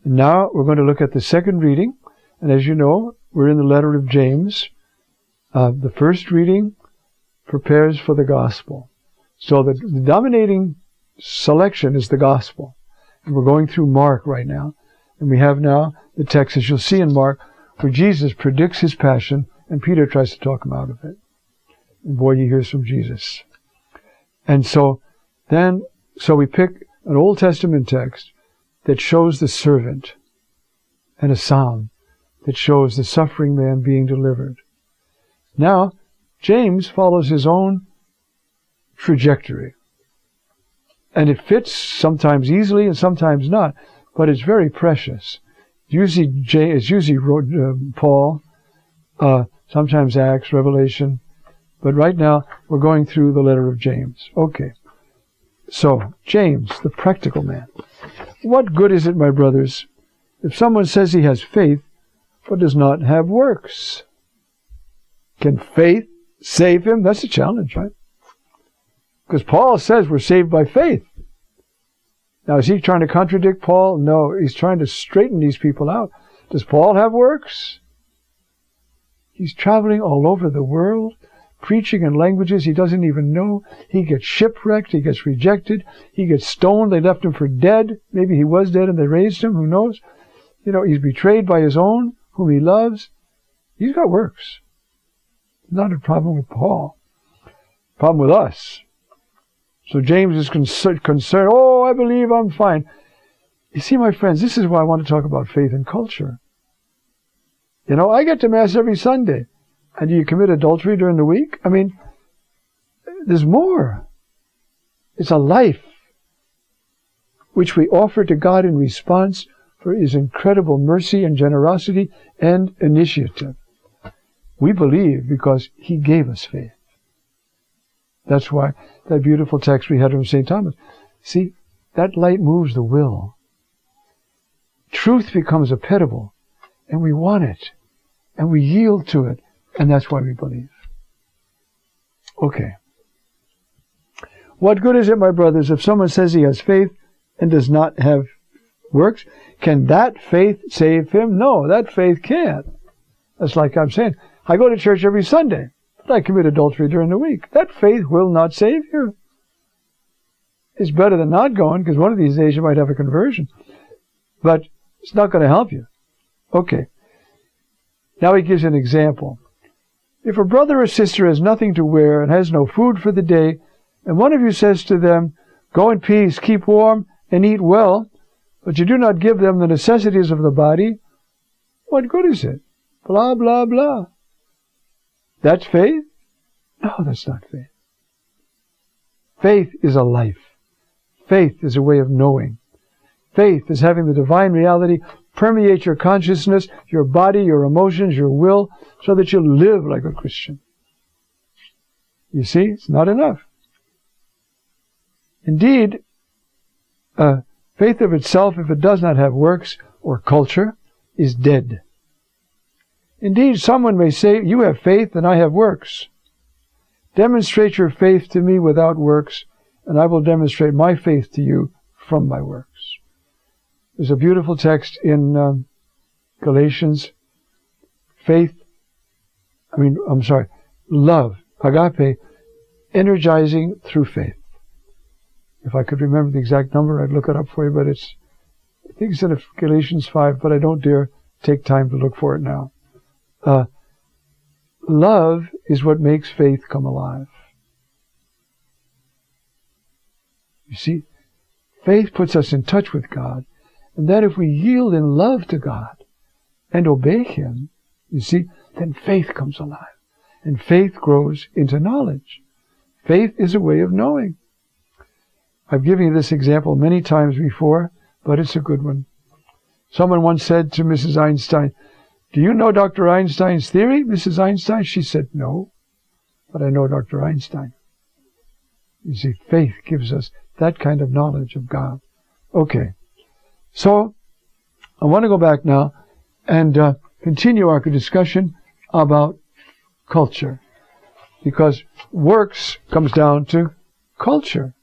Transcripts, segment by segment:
And now we're going to look at the second reading. And as you know, we're in the letter of James. The first reading prepares for the gospel. So the dominating selection is the gospel. And we're going through Mark right now. And we have now the text, as you'll see in Mark, where Jesus predicts his passion and Peter tries to talk him out of it. And boy, he hears from Jesus. And so we pick an Old Testament text that shows the servant and a psalm that shows the suffering man being delivered. Now, James follows his own trajectory. And it fits sometimes easily and sometimes not, but it's very precious. It's usually Paul, sometimes Acts, Revelation, but right now we're going through the letter of James. Okay. So, James, the practical man. What good is it, my brothers, if someone says he has faith, but does not have works? Can faith save him? That's a challenge, right? Because Paul says we're saved by faith. Now, is he trying to contradict Paul? No, he's trying to straighten these people out. Does Paul have works? He's traveling all over the world, preaching in languages he doesn't even know. He gets shipwrecked. He gets rejected. He gets stoned. They left him for dead. Maybe he was dead and they raised him. Who knows? He's betrayed by his own, whom he loves. He's got works. Not a problem with Paul. Problem with us. So James is concerned, I believe I'm fine. You see, my friends, this is why I want to talk about faith and culture. I get to Mass every Sunday. And do you commit adultery during the week? I mean, there's more. It's a life which we offer to God in response for his incredible mercy and generosity and initiative. We believe because he gave us faith. That's why that beautiful text we had from St. Thomas. See, that light moves the will. Truth becomes a pedible, and we want it, and we yield to it, and that's why we believe. Okay. What good is it, my brothers, if someone says he has faith and does not have works? Can that faith save him? No, that faith can't. That's like I'm saying, I go to church every Sunday, but I commit adultery during the week. That faith will not save you. It's better than not going, because one of these days you might have a conversion. But it's not going to help you. Okay. Now he gives an example. If a brother or sister has nothing to wear and has no food for the day, and one of you says to them, "Go in peace, keep warm, and eat well," but you do not give them the necessities of the body, what good is it? Blah, blah, blah. That's faith? No, that's not faith. Faith is a life. Faith is a way of knowing. Faith is having the divine reality permeate your consciousness, your body, your emotions, your will, so that you live like a Christian. You see, it's not enough. Indeed, faith of itself, if it does not have works or culture, is dead. Indeed, someone may say, "You have faith and I have works. Demonstrate your faith to me without works, and I will demonstrate my faith to you from my works." There's a beautiful text in Galatians. Love, agape, energizing through faith. If I could remember the exact number, I'd look it up for you, but I think it's in Galatians 5, but I don't dare take time to look for it now. Love is what makes faith come alive. You see, faith puts us in touch with God, and then if we yield in love to God and obey him, you see, then faith comes alive, and faith grows into knowledge. Faith is a way of knowing. I've given you this example many times before, but it's a good one. Someone once said to Mrs. Einstein, "Do you know Dr. Einstein's theory, Mrs. Einstein?" She said, "No, but I know Dr. Einstein." You see, faith gives us that kind of knowledge of God. Okay, so I want to go back now and continue our discussion about culture, because works comes down to culture.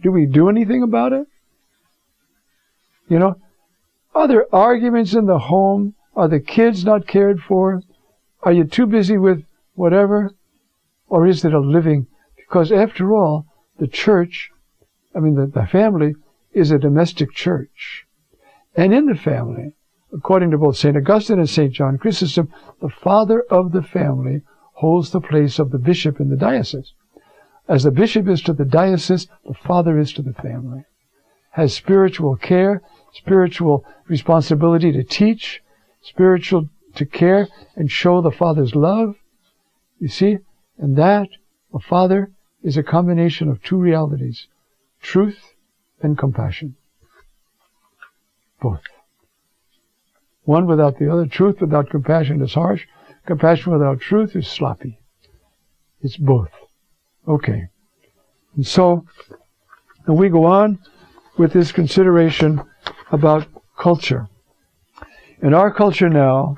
Do we do anything about it? Are there arguments in the home? Are the kids not cared for? Are you too busy with whatever? Or is it a living? Because after all, the church, the family, is a domestic church. And in the family, according to both St. Augustine and St. John Chrysostom, the father of the family holds the place of the bishop in the diocese. As the bishop is to the diocese, the father is to the family. Has spiritual care, spiritual responsibility to teach, spiritual to care and show the Father's love. You see? And that, a father, is a combination of two realities, truth and compassion. Both. One without the other. Truth without compassion is harsh. Compassion without truth is sloppy. It's both. Okay. And so, and we go on with this consideration about culture. In our culture now,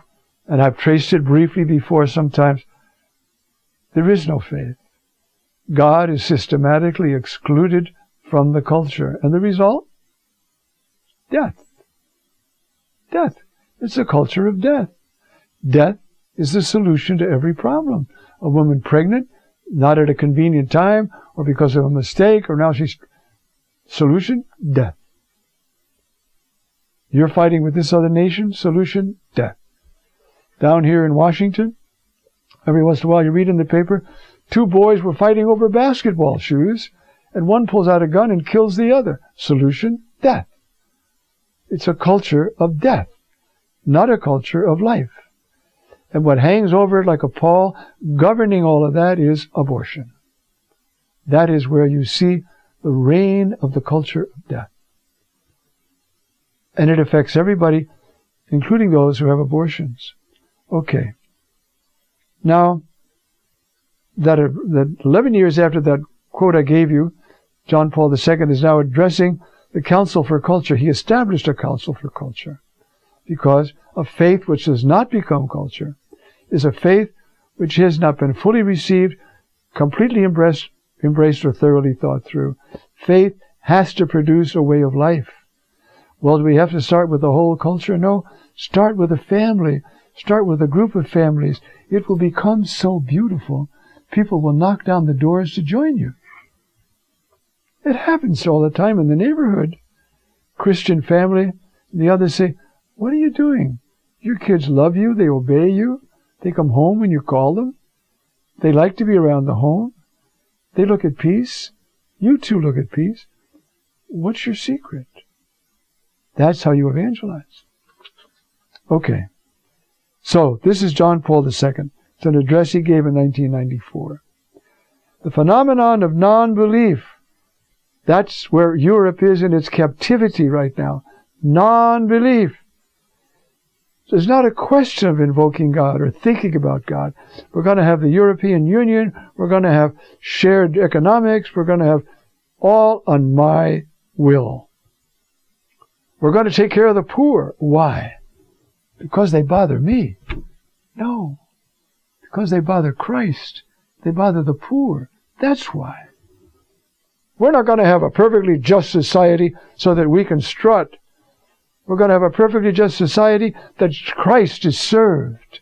and I've traced it briefly before sometimes, there is no faith. God is systematically excluded from the culture. And the result? Death. Death. It's a culture of death. Death is the solution to every problem. A woman pregnant, not at a convenient time, or because of a mistake, or now she's... Solution? Death. You're fighting with this other nation? Solution? Death. Down here in Washington, every once in a while you read in the paper, 2 boys were fighting over basketball shoes, and one pulls out a gun and kills the other. Solution? Death. It's a culture of death, not a culture of life. And what hangs over it like a pall, governing all of that, is abortion. That is where you see the reign of the culture of death. And it affects everybody, including those who have abortions. Okay. Now, that 11 years after that quote I gave you, John Paul II is now addressing the Council for Culture. He established a Council for Culture because a faith which does not become culture is a faith which has not been fully received, completely embraced or thoroughly thought through. Faith has to produce a way of life. Well, do we have to start with the whole culture? No. Start with a family. Start with a group of families. It will become so beautiful. People will knock down the doors to join you. It happens all the time in the neighborhood. Christian family, and the others say, "What are you doing? Your kids love you. They obey you. They come home when you call them. They like to be around the home. They look at peace. You too look at peace. What's your secret?" That's how you evangelize. Okay. So, this is John Paul II. It's an address he gave in 1994. The phenomenon of non-belief. That's where Europe is in its captivity right now. Non-belief. There's not a question of invoking God or thinking about God. We're going to have the European Union. We're going to have shared economics. We're going to have all on my will. We're going to take care of the poor. Why? Because they bother me. No. Because they bother Christ. They bother the poor. That's why. We're not going to have a perfectly just society so that we can strut. We're going to have a perfectly just society that Christ is served.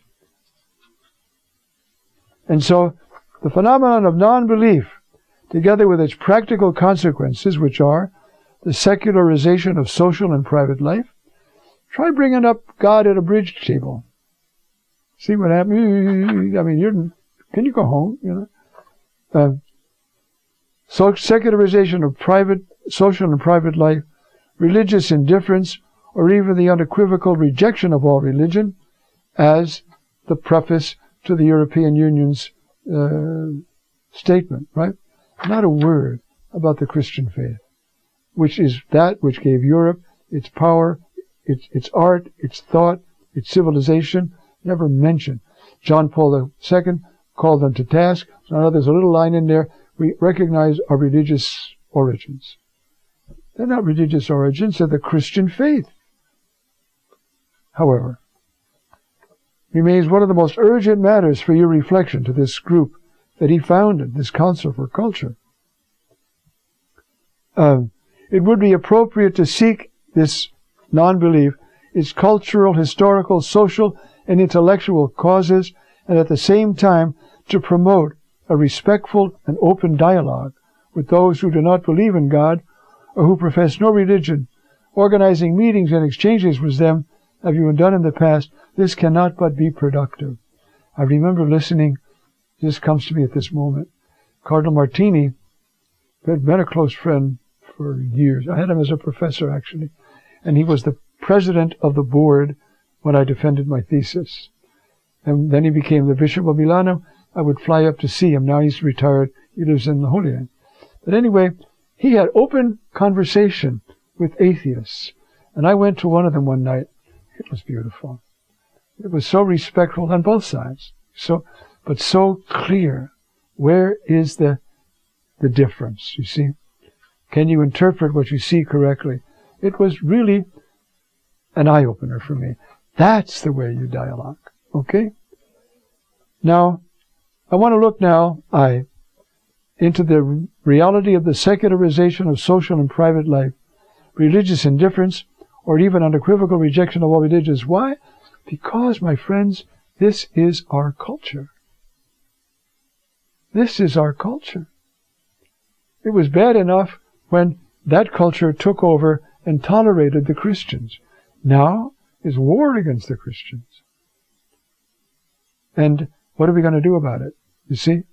And so, the phenomenon of non-belief, together with its practical consequences, which are the secularization of social and private life. Try bringing up God at a bridge table. See what happens. Can you go home? So secularization of social and private life, religious indifference, or even the unequivocal rejection of all religion, as the preface to the European Union's statement, right? Not a word about the Christian faith, which is that which gave Europe its power, its art, its thought, its civilization, never mentioned. John Paul II called them to task. So now there's a little line in there. We recognize our religious origins. They're not religious origins, they're the Christian faith. However, remains one of the most urgent matters for your reflection to this group that he founded, this Council for Culture. It would be appropriate to seek this non-belief its cultural, historical, social, and intellectual causes, and at the same time to promote a respectful and open dialogue with those who do not believe in God or who profess no religion, organizing meetings and exchanges with them, have you done in the past, this cannot but be productive. I remember listening, this comes to me at this moment, Cardinal Martini, who had been a close friend for years. I had him as a professor, actually, and he was the president of the board when I defended my thesis. And then he became the Bishop of Milano. I would fly up to see him. Now he's retired. He lives in the Holy Land. But anyway, he had open conversation with atheists. And I went to one of them one night. It was beautiful. It was so respectful on both sides. But so clear. Where is the difference, you see? Can you interpret what you see correctly? It was really an eye-opener for me. That's the way you dialogue. Okay? Now, I want to look now, into the reality of the secularization of social and private life, religious indifference, or even unequivocal rejection of all religions. Why? Because, my friends, this is our culture. This is our culture. It was bad enough when that culture took over and tolerated the Christians. Now is war against the Christians. And what are we going to do about it? You see?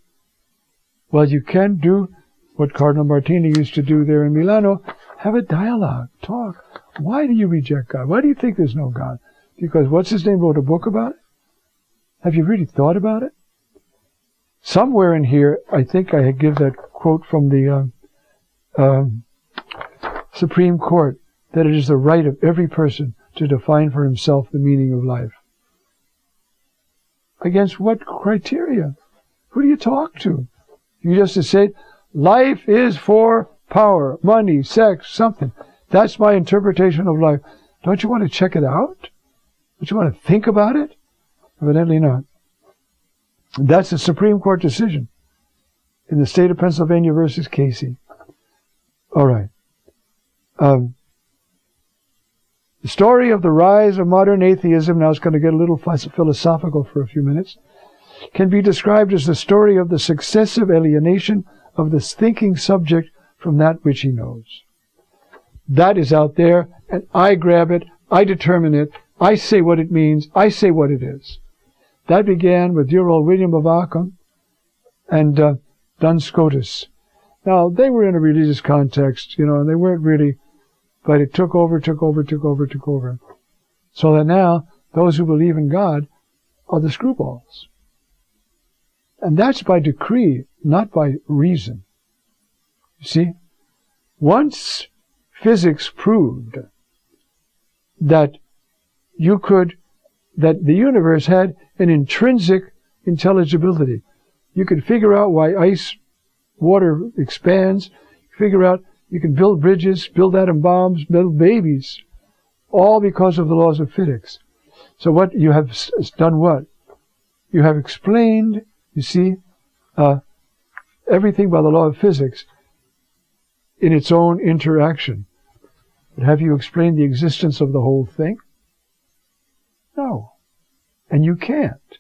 Well, you can do what Cardinal Martini used to do there in Milano. Have a dialogue. Talk. Why do you reject God? Why do you think there's no God? Because what's his name wrote a book about it? Have you really thought about it? Somewhere in here, I think I give that quote from the Supreme Court, that it is the right of every person to define for himself the meaning of life. Against what criteria? Who do you talk to? You just say, life is for power, money, sex, something. That's my interpretation of life. Don't you want to check it out? Don't you want to think about it? Evidently not. That's the Supreme Court decision in the state of Pennsylvania versus Casey. All right. The story of the rise of modern atheism, now it's going to get a little philosophical for a few minutes, can be described as the story of the successive alienation of the thinking subject from that which he knows. That is out there, and I grab it, I determine it, I say what it means, I say what it is. That began with dear old William of Ockham and Duns Scotus. Now, they were in a religious context, and they weren't really, but it took over. So that now, those who believe in God are the screwballs. And that's by decree, not by reason. You see? Once physics proved that that the universe had an intrinsic intelligibility. You could figure out why water expands, figure out you can build bridges, build atom bombs, build babies, all because of the laws of physics. So what you have done what? You have explained, you see, everything by the law of physics in its own interaction. But have you explained the existence of the whole thing? No. And you can't.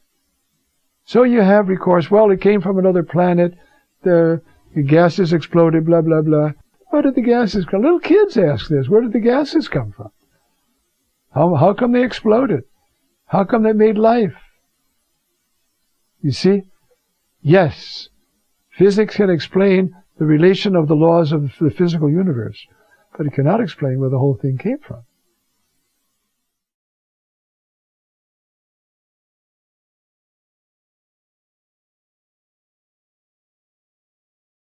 So you have recourse, well, it came from another planet, the gases exploded, blah, blah, blah. Where did the gases come? Little kids ask this. Where did the gases come from? How come they exploded? How come they made life? You see? Yes, physics can explain the relation of the laws of the physical universe, but it cannot explain where the whole thing came from.